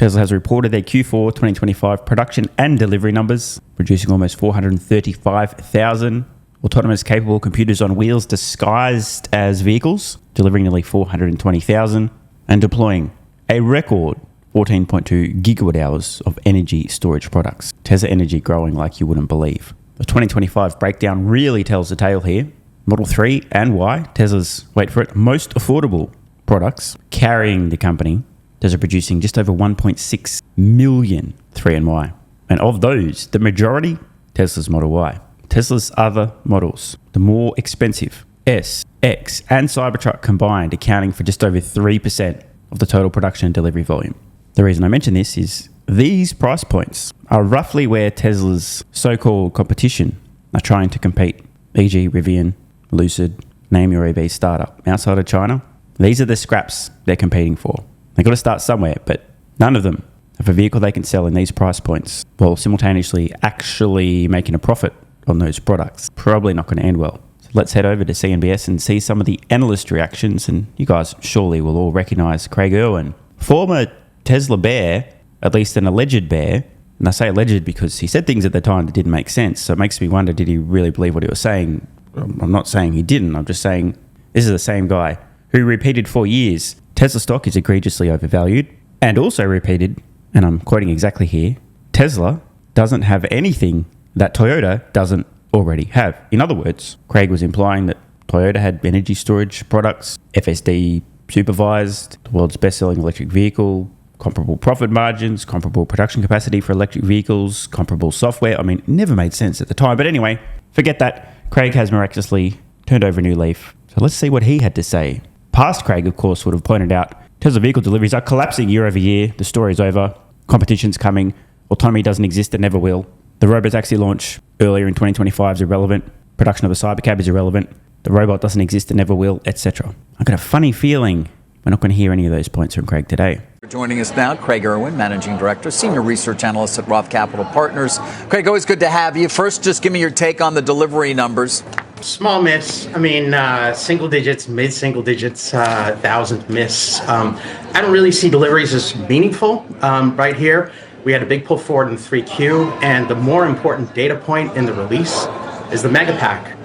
Tesla has reported their Q4 2025 production and delivery numbers, producing almost 435,000 autonomous capable computers on wheels disguised as vehicles, delivering nearly 420,000 and deploying a record 14.2 gigawatt hours of energy storage products. Tesla Energy growing like you wouldn't believe. The 2025 breakdown really tells the tale here. Model 3 and Y, Tesla's, wait for it, most affordable products carrying the company. Tesla producing just over 1.6 million 3 and Y. And of those, the majority, Tesla's Model Y. Tesla's other models, the more expensive S, X, and Cybertruck combined, accounting for just over 3% of the total production and delivery volume. The reason I mention this is these price points are roughly where Tesla's so-called competition are trying to compete, e.g. Rivian, Lucid, name your EV startup. Outside of China, these are the scraps they're competing for. They've got to start somewhere, but none of them have a vehicle they can sell in these price points while simultaneously actually making a profit on those products. Probably not going to end well. So let's head over to CNBC and see some of the analyst reactions, and you guys surely will all recognize Craig Irwin, former Tesla bear, at least an alleged bear. And I say alleged because he said things at the time that didn't make sense. So it makes me wonder, did he really believe what he was saying? I'm not saying he didn't. I'm just saying this is the same guy who repeated for years Tesla stock is egregiously overvalued, and also repeated, and I'm quoting exactly here, Tesla doesn't have anything that Toyota doesn't already have. In other words, Craig was implying that Toyota had energy storage products, FSD supervised, the world's best-selling electric vehicle, comparable profit margins, comparable production capacity for electric vehicles, comparable software. I mean, it never made sense at the time. But anyway, forget that. Craig has miraculously turned over a new leaf. So let's see what he had to say. Past Craig, of course, would have pointed out Tesla vehicle deliveries are collapsing year over year. The story's over. Competition's coming. Autonomy doesn't exist. It never will. The Robotaxi launch earlier in 2025 is irrelevant. Production of the Cybercab is irrelevant. The robot doesn't exist. It never will, etc. I've got a funny feeling we're not going to hear any of those points from Craig today. Joining us now, Craig Irwin, Managing Director, Senior Research Analyst at Roth Capital Partners. Craig, always good to have you. First, just give me your take on the delivery numbers. Small miss. I mean, single digits, mid-single digits, thousand miss. I don't really see deliveries as meaningful right here. We had a big pull forward in 3Q, and the more important data point in the release is the Megapack.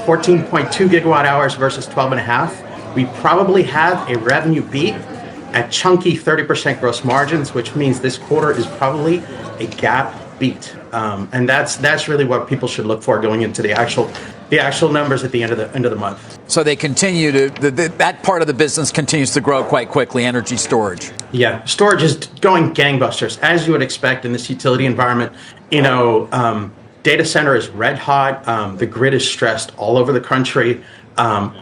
14.2 gigawatt hours versus 12.5. We probably have a revenue beat at chunky 30% gross margins, which means this quarter is probably a GAAP beat. And that's really what people should look for going into the actual numbers at the end of the month. So they continue to that part of the business continues to grow quite quickly. Energy storage. Yeah, storage is going gangbusters, as you would expect in this utility environment. You know, data center is red hot. The grid is stressed all over the country.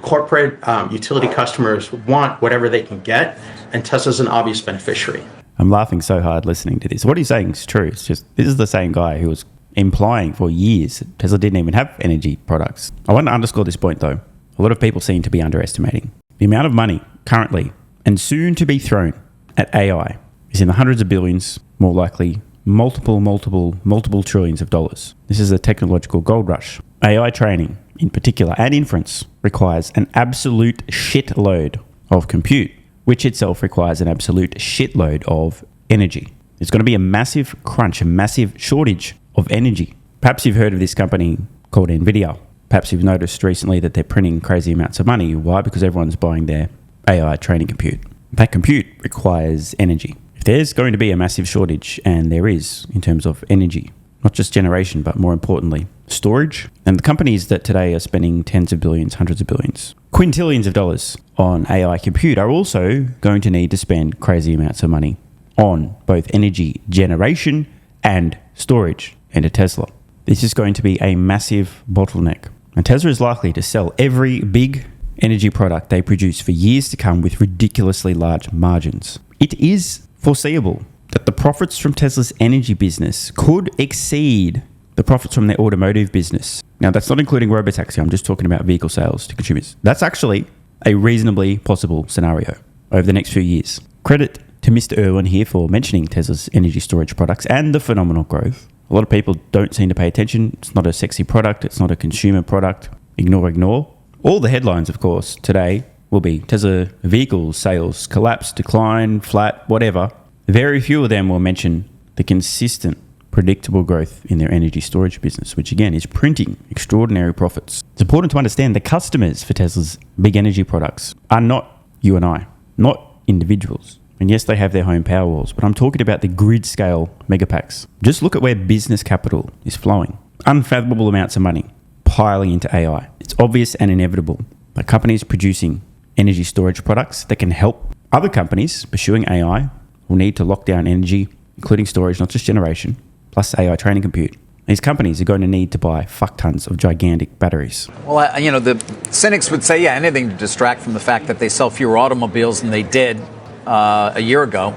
Corporate utility customers want whatever they can get, and Tesla's an obvious beneficiary. I'm laughing so hard listening to this. What he's saying is true. It's just, this is the same guy who was implying for years that Tesla didn't even have energy products. I want to underscore this point though. A lot of people seem to be underestimating the amount of money currently and soon to be thrown at AI is in the hundreds of billions, more likely multiple trillions of dollars. This is a technological gold rush. AI training in particular and inference requires an absolute shitload of compute, which itself requires an absolute shitload of energy. There's going to be a massive crunch, a massive shortage of energy. Perhaps you've heard of this company called Nvidia. Perhaps you've noticed recently that they're printing crazy amounts of money. Why? Because everyone's buying their AI training compute. That compute requires energy. If there's going to be a massive shortage, and there is in terms of energy, not just generation, but more importantly, storage, and the companies that today are spending tens of billions, hundreds of billions, quintillions of dollars on AI compute are also going to need to spend crazy amounts of money on both energy generation and storage into Tesla. This is going to be a massive bottleneck. And Tesla is likely to sell every big energy product they produce for years to come with ridiculously large margins. It is foreseeable that the profits from Tesla's energy business could exceed the profits from their automotive business. Now, that's not including Robotaxi. I'm just talking about vehicle sales to consumers. That's actually a reasonably possible scenario over the next few years. Credit to Mr. Irwin here for mentioning Tesla's energy storage products and the phenomenal growth. A lot of people don't seem to pay attention. It's not a sexy product. It's not a consumer product. Ignore. All the headlines, of course, today will be Tesla vehicle sales collapse, decline, flat, whatever. Very few of them will mention the consistent, predictable growth in their energy storage business, which again is printing extraordinary profits. It's important to understand the customers for Tesla's big energy products are not you and I, not individuals. And yes, they have their home power walls, but I'm talking about the grid scale megapacks. Just look at where business capital is flowing. Unfathomable amounts of money piling into AI. It's obvious and inevitable that companies producing energy storage products that can help other companies pursuing AI will need to lock down energy, including storage, not just generation, plus AI training compute. These companies are going to need to buy fuck tons of gigantic batteries. Well, the cynics would say, anything to distract from the fact that they sell fewer automobiles than they did a year ago.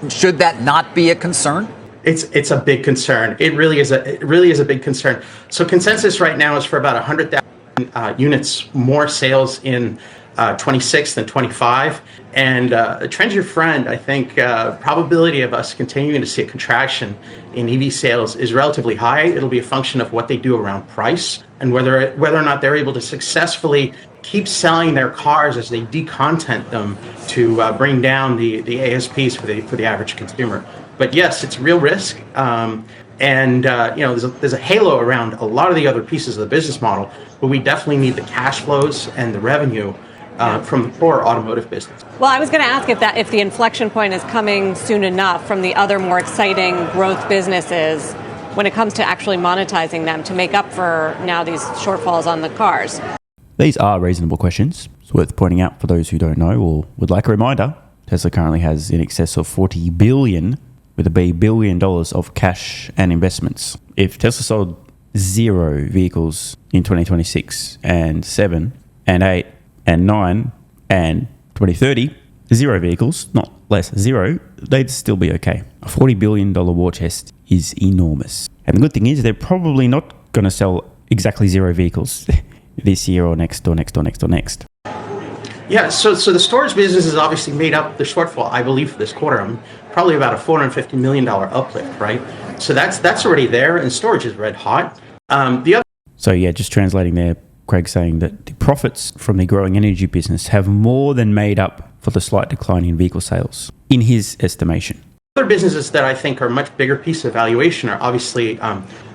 Should that not be a concern? It's a big concern. It really is a big concern. So consensus right now is for about 100,000 units more sales in 26 than 25. And the trend's your friend. I think probability of us continuing to see a contraction in EV sales is relatively high. It'll be a function of what they do around price and whether or not they're able to successfully keep selling their cars as they decontent them to bring down the ASPs for the average consumer. But yes, it's real risk. There's a halo around a lot of the other pieces of the business model, but we definitely need the cash flows and the revenue from the core automotive business. Well, I was going to ask if the inflection point is coming soon enough from the other more exciting growth businesses when it comes to actually monetizing them to make up for now these shortfalls on the cars. These are reasonable questions. It's worth pointing out for those who don't know or would like a reminder, Tesla currently has in excess of $40 billion of cash and investments. If Tesla sold 0 vehicles in 2026 and 7 and 8 and 9 and 2030, 0 vehicles, not less, 0, they'd still be okay. A $40 billion war chest is enormous. And the good thing is they're probably not going to sell exactly 0 vehicles this year or next or next or next or next. Yeah, so the storage business has obviously made up the shortfall, I believe, for this quarter. Probably about a $450 million uplift, right? So that's already there, and storage is red hot. So just translating there, Craig saying that the profits from the growing energy business have more than made up for the slight decline in vehicle sales, in his estimation. Other businesses that I think are a much bigger piece of valuation are obviously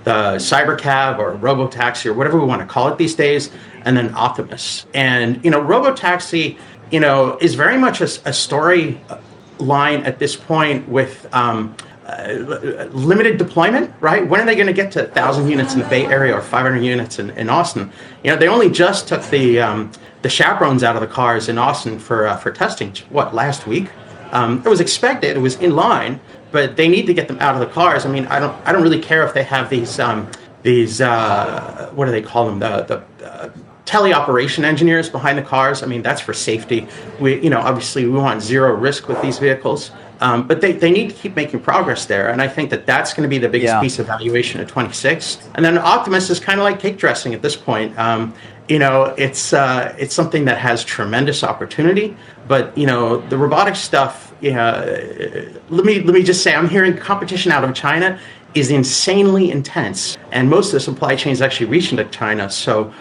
the Cybercab or Robotaxi or whatever we want to call it these days, and then Optimus. And, Robotaxi, is very much a story line at this point with limited deployment, right? When are they going to get to 1,000 units in the Bay Area or 500 units in Austin? They only just took the chaperones out of the cars in Austin for testing, last week? It was expected, it was in line, but they need to get them out of the cars. I mean, I don't really care if they have these what do they call them? The teleoperation engineers behind the cars. I mean, that's for safety. Obviously we want zero risk with these vehicles, but they need to keep making progress there. And I think that's going to be the biggest piece of valuation at 26. And then Optimus is kind of like cake dressing at this point. It's something that has tremendous opportunity, but the robotics stuff. Let me just say, I'm hearing competition out of China is insanely intense, and most of the supply chain is actually reaching to China. So,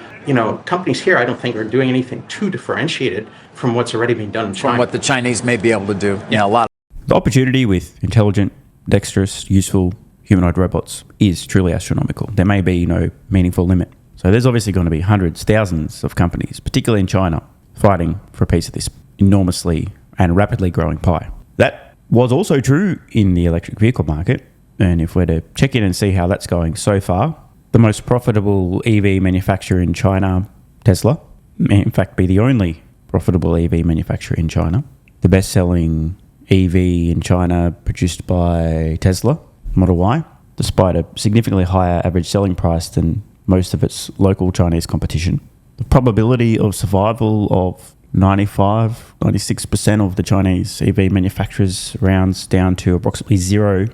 companies here, I don't think are doing anything too differentiated from what's already being done in China. From what the Chinese may be able to do. Yeah, a lot. The opportunity with intelligent, dexterous, useful humanoid robots is truly astronomical. There may be no meaningful limit. So there's obviously going to be hundreds, thousands of companies, particularly in China, fighting for a piece of this enormously and rapidly growing pie. That was also true in the electric vehicle market. And if we're to check in and see how that's going so far, the most profitable EV manufacturer in China, Tesla, may in fact be the only profitable EV manufacturer in China. The best-selling EV in China produced by Tesla, Model Y, despite a significantly higher average selling price than most of its local Chinese competition. The probability of survival of 96% of the Chinese EV manufacturers rounds down to approximately 0%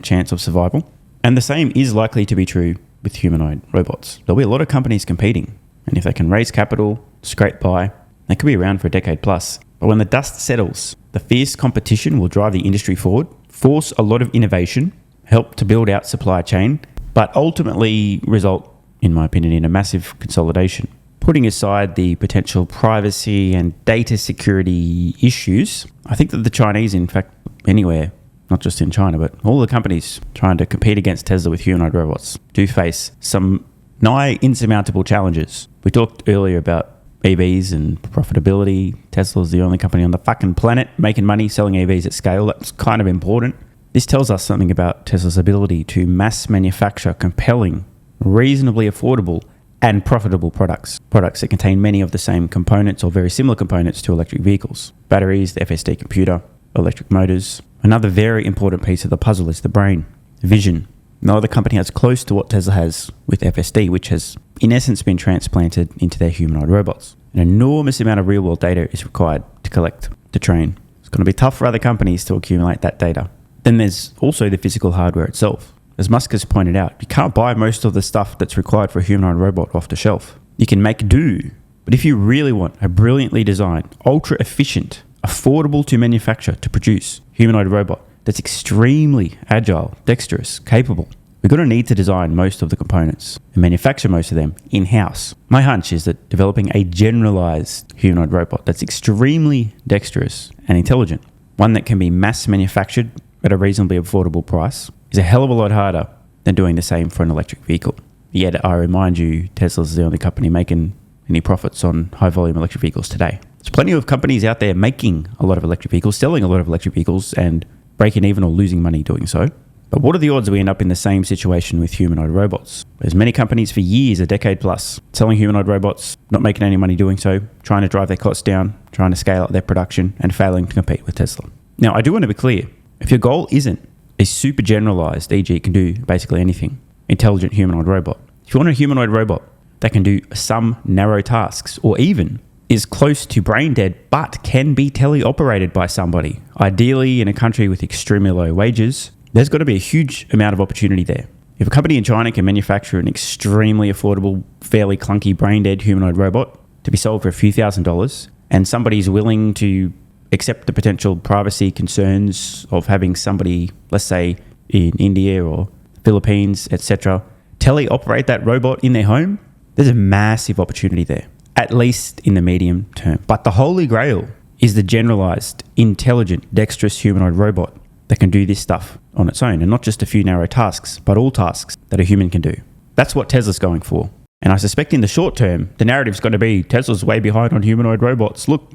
chance of survival. And the same is likely to be true with humanoid robots. There'll be a lot of companies competing, and if they can raise capital, scrape by, they could be around for a decade plus. But when the dust settles, the fierce competition will drive the industry forward, force a lot of innovation, help to build out supply chain, but ultimately result, in my opinion, in a massive consolidation. putting aside the potential privacy and data security issues, I think that the Chinese, in fact, anywhere, not just in China, but all the companies trying to compete against Tesla with humanoid robots do face some nigh insurmountable challenges. We talked earlier about EVs and profitability. Tesla's the only company on the fucking planet making money selling EVs at scale. That's kind of important. This tells us something about Tesla's ability to mass manufacture compelling, reasonably affordable, and profitable products that contain many of the same components or very similar components to electric vehicles. Batteries, the FSD computer, electric motors. Another very important piece of the puzzle is the brain, vision. No other company has close to what Tesla has with FSD, which has in essence been transplanted into their humanoid robots. An enormous amount of real-world data is required to collect, to train. It's going to be tough for other companies to accumulate that data. Then there's also the physical hardware itself. As Musk has pointed out, you can't buy most of the stuff that's required for a humanoid robot off the shelf. You can make do, but if you really want a brilliantly designed, ultra-efficient, affordable to manufacture, to produce humanoid robot that's extremely agile, dexterous, capable, we're going to need to design most of the components and manufacture most of them in-house. My hunch is that developing a generalized humanoid robot that's extremely dexterous and intelligent, one that can be mass manufactured at a reasonably affordable price, is a hell of a lot harder than doing the same for an electric vehicle. Yet, I remind you, Tesla's the only company making any profits on high-volume electric vehicles today. There's plenty of companies out there making a lot of electric vehicles, selling a lot of electric vehicles, and breaking even or losing money doing so. But what are the odds we end up in the same situation with humanoid robots? There's many companies for years, a decade plus, selling humanoid robots, not making any money doing so, trying to drive their costs down, trying to scale up their production, and failing to compete with Tesla. Now, I do want to be clear. If your goal isn't a super generalized, e.g. it can do basically anything, intelligent humanoid robot. If you want a humanoid robot that can do some narrow tasks, or even is close to brain dead but can be teleoperated by somebody, ideally in a country with extremely low wages, there's got to be a huge amount of opportunity there. If a company in China can manufacture an extremely affordable, fairly clunky brain dead humanoid robot to be sold for a few $1,000s, and somebody's willing to accept the potential privacy concerns of having somebody, let's say in India or Philippines, etc., teleoperate that robot in their home, there's a massive opportunity there, at least in the medium term. But the holy grail is the generalized, intelligent, dexterous humanoid robot that can do this stuff on its own, and not just a few narrow tasks, but all tasks that a human can do. That's what Tesla's going for. And I suspect in the short term, the narrative's going to be Tesla's way behind on humanoid robots. Look,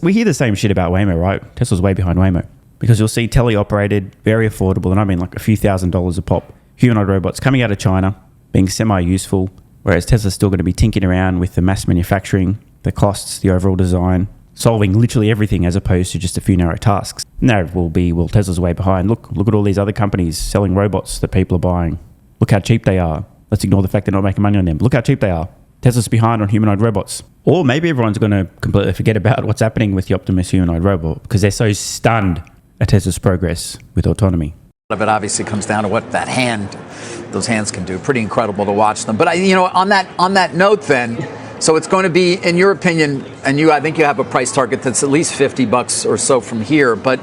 we hear the same shit about Waymo, right? Tesla's way behind Waymo. Because you'll see teleoperated, very affordable, and I mean like a few $1,000s a pop, humanoid robots coming out of China, being semi-useful, whereas Tesla's still going to be tinkering around with the mass manufacturing, the costs, the overall design, solving literally everything as opposed to just a few narrow tasks. Narrative will be, well, Tesla's way behind. Look at all these other companies selling robots that people are buying. Look how cheap they are. Let's ignore the fact they're not making money on them. Look how cheap they are. Tesla's behind on humanoid robots. Or maybe everyone's going to completely forget about what's happening with the Optimus humanoid robot because they're so stunned at Tesla's progress with autonomy. A lot of it obviously comes down to what those hands can do. Pretty incredible to watch them. But on that note, then, so it's going to be, in your opinion, and I think you have a price target that's at least $50 or so from here. But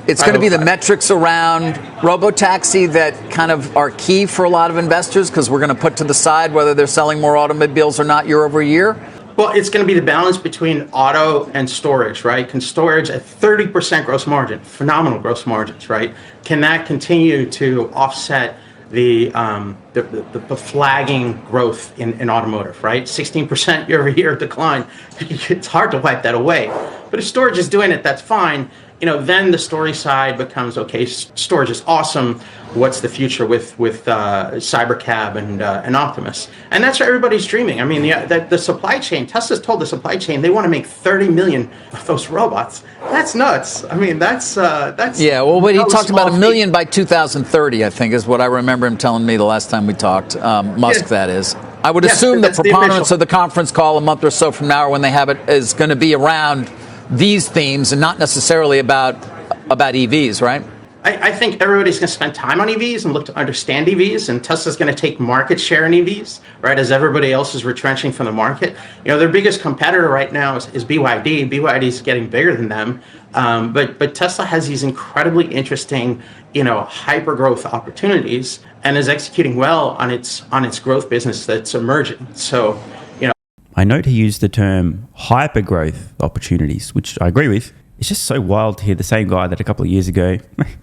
it's going to be the metrics around Robotaxi that kind of are key for a lot of investors because we're going to put to the side whether they're selling more automobiles or not year over year. Well, it's going to be the balance between auto and storage, right? Can storage at 30% gross margin, phenomenal gross margins, right? Can that continue to offset the flagging growth in automotive, right? 16% year-over-year decline. It's hard to wipe that away. But if storage is doing it, that's fine. Then the story side becomes, okay, storage is awesome. What's the future with Cybercab and Optimus? And that's what everybody's dreaming. I mean, the supply chain, Tesla's told the supply chain they want to make 30 million of those robots. That's nuts. I mean, that's yeah. Well, he talked about 1 million by 2030, I think, is what I remember him telling me the last time we talked. Musk, that is. I would assume the preponderance of the conference call a month or so from now, or when they have it, is going to be around these themes and not necessarily about EVs, right? I think everybody's going to spend time on EVs and look to understand EVs, and Tesla's going to take market share in EVs, right, as everybody else is retrenching from the market. Their biggest competitor right now is BYD. BYD is getting bigger than them, but Tesla has these incredibly interesting, hyper growth opportunities and is executing well on its growth business that's emerging. So, I note he used the term hyper-growth opportunities, which I agree with. It's just so wild to hear the same guy that a couple of years ago,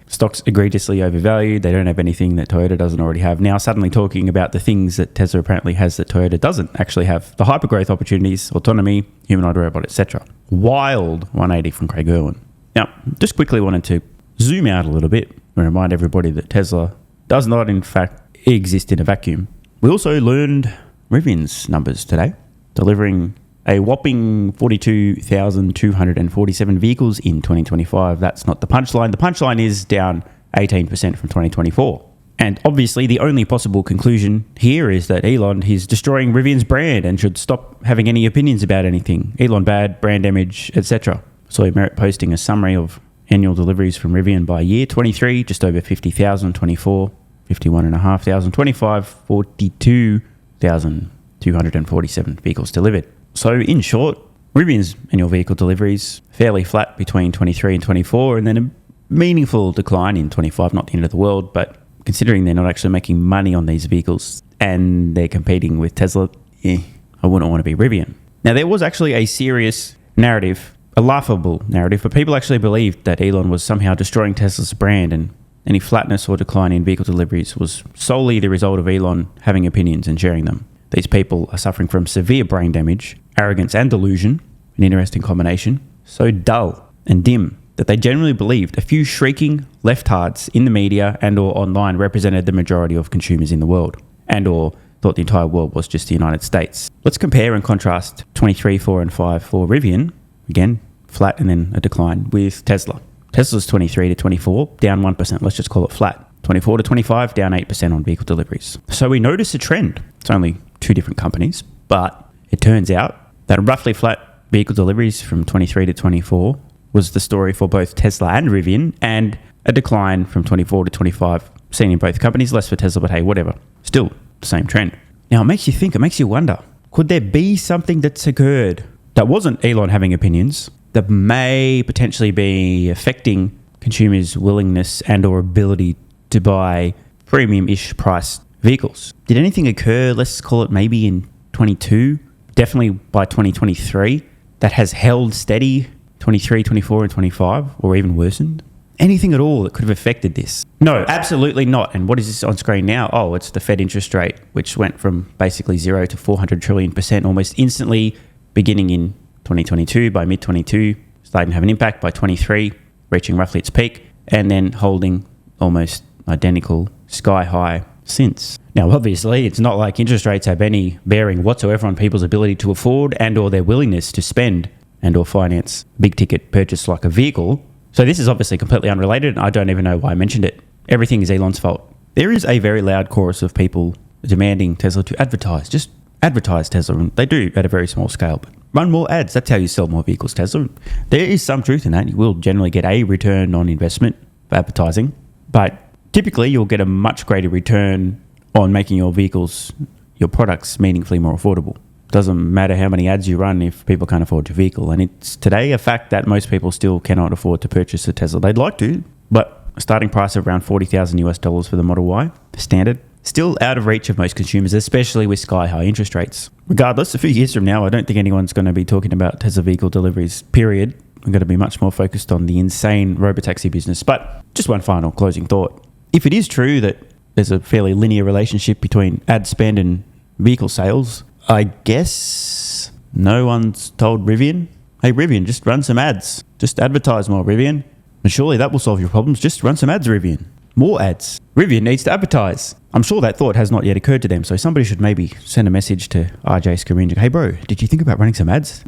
stocks egregiously overvalued, they don't have anything that Toyota doesn't already have, now suddenly talking about the things that Tesla apparently has that Toyota doesn't actually have. The hyper-growth opportunities, autonomy, humanoid robot, etc. Wild 180 from Craig Irwin. Now, just quickly wanted to zoom out a little bit and remind everybody that Tesla does not, in fact, exist in a vacuum. We also learned Rivian's numbers today, delivering a whopping 42,247 vehicles in 2025. That's not the punchline. The punchline is down 18% from 2024. And obviously, the only possible conclusion here is that Elon is destroying Rivian's brand and should stop having any opinions about anything. Elon bad, brand damage, etc. So Merit posting a summary of annual deliveries from Rivian by year. 23, just over 50,000. 24, 51,500. 25, 42,247 vehicles delivered. So in short, Rivian's annual vehicle deliveries fairly flat between 23 and 24, and then a meaningful decline in 25, not the end of the world, but considering they're not actually making money on these vehicles and they're competing with Tesla, I wouldn't want to be Rivian. Now, there was actually a serious narrative, a laughable narrative, but people actually believed that Elon was somehow destroying Tesla's brand, and any flatness or decline in vehicle deliveries was solely the result of Elon having opinions and sharing them. These people are suffering from severe brain damage, arrogance and delusion, an interesting combination, so dull and dim that they generally believed a few shrieking leftards in the media and or online represented the majority of consumers in the world, and or thought the entire world was just the United States. Let's compare and contrast 23, 4 and 5 for Rivian, again, flat and then a decline, with Tesla. Tesla's 23 to 24, down 1%, let's just call it flat. 24 to 25, down 8% on vehicle deliveries. So we notice a trend. It's only two different companies, but it turns out that roughly flat vehicle deliveries from 23 to 24 was the story for both Tesla and Rivian, and a decline from 24 to 25 seen in both companies, less for Tesla, but hey, whatever. Still the same trend. Now, it makes you think, it makes you wonder, could there be something that's occurred that wasn't Elon having opinions that may potentially be affecting consumers' willingness and or ability to buy premium-ish priced vehicles? Did anything occur, let's call it maybe in 22, definitely by 2023, that has held steady 23, 24 and 25, or even worsened? Anything at all that could have affected this? No, absolutely not. And what is this on screen now? Oh, it's the Fed interest rate, which went from basically 0 to 400 trillion% almost instantly, beginning in 2022, by mid-22, starting to have an impact by 23, reaching roughly its peak, and then holding almost identical sky high since. Now, obviously, it's not like interest rates have any bearing whatsoever on people's ability to afford and or their willingness to spend and or finance big ticket purchase like a vehicle. So this is obviously completely unrelated, and I don't even know why I mentioned it. Everything is Elon's fault. There is a very loud chorus of people demanding Tesla to advertise. Just advertise Tesla, and they do at a very small scale, but run more ads. That's how you sell more vehicles, Tesla. There is some truth in that. You will generally get a return on investment for advertising, but typically you'll get a much greater return on making your vehicles, your products, meaningfully more affordable. Doesn't matter how many ads you run if people can't afford your vehicle. And it's today a fact that most people still cannot afford to purchase a Tesla. They'd like to, but a starting price of around $40,000 for the Model Y, standard, still out of reach of most consumers, especially with sky-high interest rates. Regardless, a few years from now, I don't think anyone's going to be talking about Tesla vehicle deliveries, period. We're going to be much more focused on the insane Robotaxi business. But just one final closing thought. If it is true that there's a fairly linear relationship between ad spend and vehicle sales, I guess no one's told Rivian, hey Rivian, just run some ads. Just advertise more, Rivian. And surely that will solve your problems. Just run some ads, Rivian. More ads. Rivian needs to advertise. I'm sure that thought has not yet occurred to them, so somebody should maybe send a message to RJ Scaringa. Hey bro, did you think about running some ads?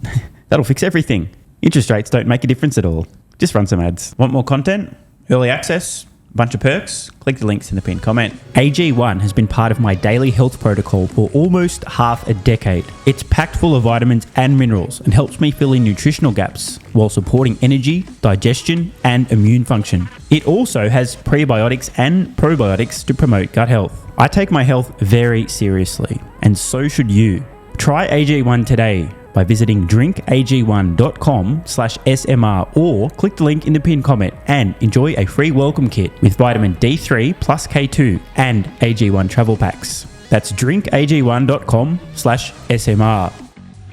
That'll fix everything. Interest rates don't make a difference at all. Just run some ads. Want more content? Early access? Bunch of perks? Click the links in the pinned comment. AG1 has been part of my daily health protocol for almost half a decade. It's packed full of vitamins and minerals and helps me fill in nutritional gaps while supporting energy, digestion, and immune function. It also has prebiotics and probiotics to promote gut health. I take my health very seriously, and so should you. Try AG1 today by visiting drinkag1.com/SMR or click the link in the pinned comment and enjoy a free welcome kit with vitamin D3 plus K2 and AG1 travel packs. That's drinkag1.com/SMR.